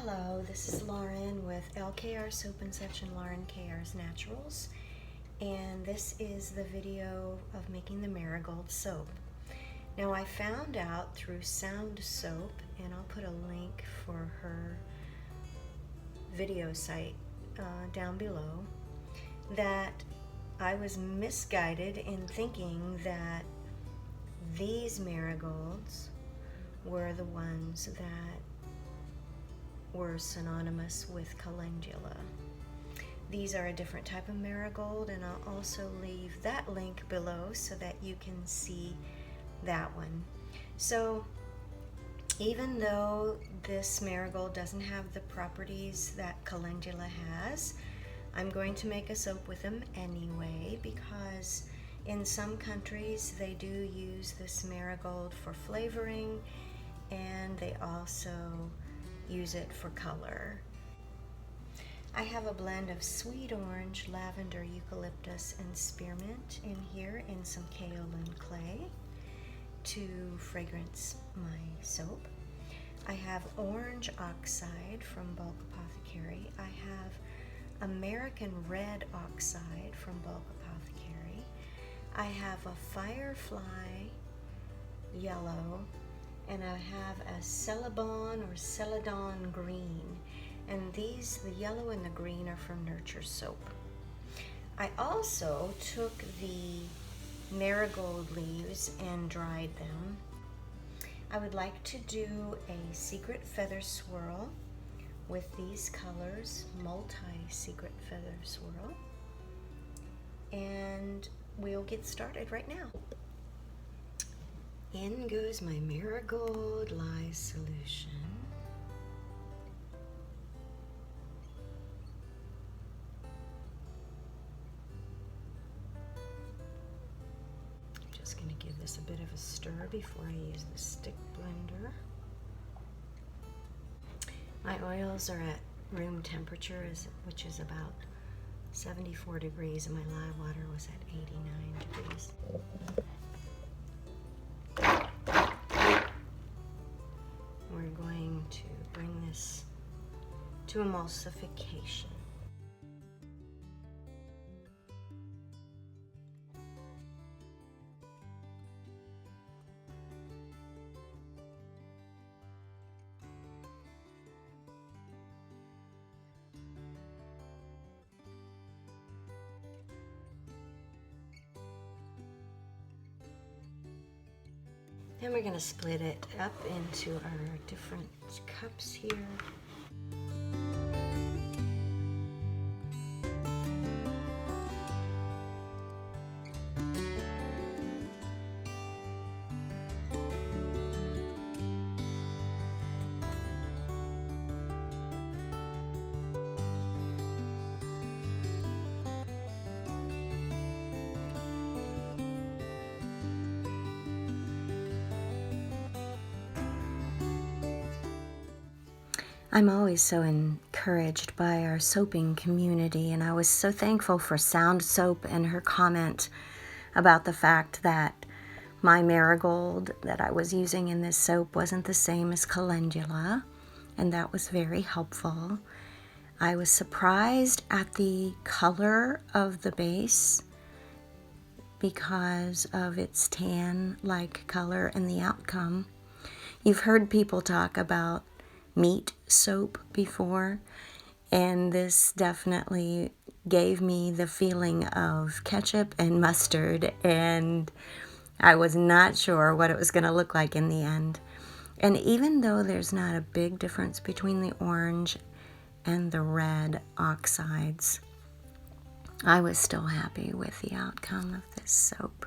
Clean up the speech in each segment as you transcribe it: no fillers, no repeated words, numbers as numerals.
Hello, this is Lauren with LKR Soap and Such and Lauren KR's Naturals, and this is the video of making the Marigold soap. Now I found out through SoundSoap, and I'll put a link for her video site down below, that I was misguided in thinking that these marigolds were the ones that were synonymous with calendula. These are a different type of marigold, and I'll also leave that link below so that you can see that one. So even though this marigold doesn't have the properties that calendula has, I'm going to make a soap with them anyway, because in some countries they do use this marigold for flavoring, and they also use it for color. I have a blend of sweet orange, lavender, eucalyptus, and spearmint in here in some kaolin clay to fragrance my soap. I have orange oxide from Bulk Apothecary. I have American red oxide from Bulk Apothecary. I have a firefly yellow, and I have a Celadon or Celadon green, and these, the yellow and the green, are from Nurture Soap. I also took the marigold leaves and dried them. I would like to do a secret feather swirl with these colors, multi-secret feather swirl, and we'll get started right now. In goes my Marigold Lye solution. I'm just going to give this a bit of a stir before I use the stick blender. My oils are at room temperature, which is about 74 degrees, and my lye water was at 89 degrees. We're going to bring this to emulsification. Then we're going to split it up into our different cups here. I'm always so encouraged by our soaping community, and I was so thankful for SoundSoap and her comment about the fact that my marigold that I was using in this soap wasn't the same as calendula, and that was very helpful. I was surprised at the color of the base because of its tan-like color and the outcome. You've heard people talk about meat soap before, and this definitely gave me the feeling of ketchup and mustard, and I was not sure what it was going to look like in the end. And even though there's not a big difference between the orange and the red oxides, I was still happy with the outcome of this soap.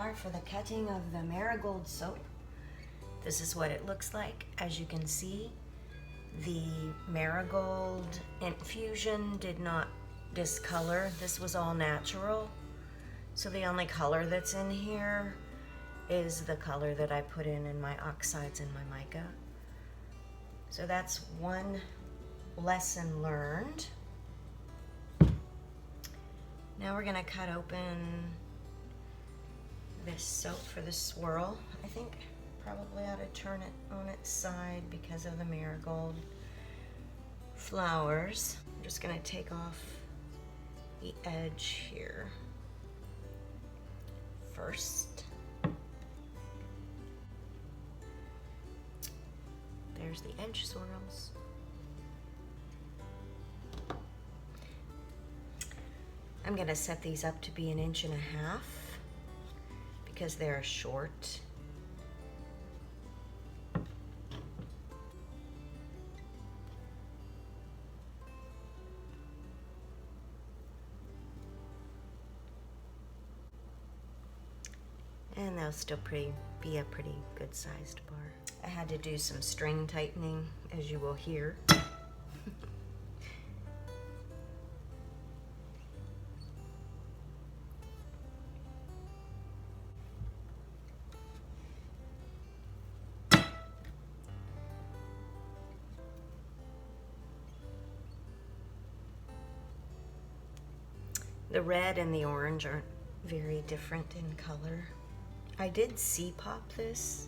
jar for the cutting of the Marigold soap. This is what it looks like. As you can see, the marigold infusion did not discolor. This was all natural. So the only color that's in here is the color that I put in my oxides and my mica. So that's one lesson learned. Now we're gonna cut open this soap for the swirl. I think probably ought to turn it on its side because of the marigold flowers. I'm just gonna take off the edge here first. There's the edge swirls. I'm gonna set these up to be 1.5 inches because they're short. And they'll still be a pretty good sized bar. I had to do some string tightening, as you will hear. The red and the orange aren't very different in color. I did C-pop this.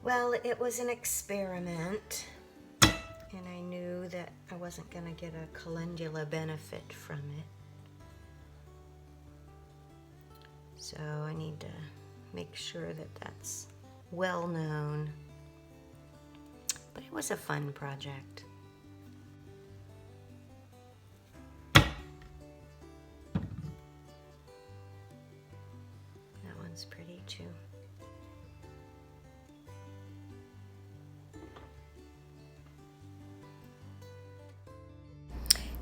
Well, it was an experiment, and I knew that I wasn't going to get a calendula benefit from it. So I need to make sure that that's well known. But it was a fun project. That one's pretty too.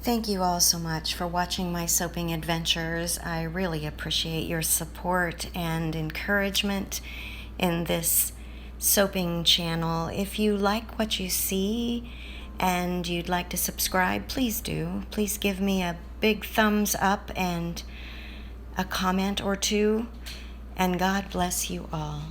Thank you all so much for watching my soaping adventures. I really appreciate your support and encouragement in this soaping channel. If you like what you see and you'd like to subscribe, please do. Please give me a big thumbs up and a comment or two. And God bless you all.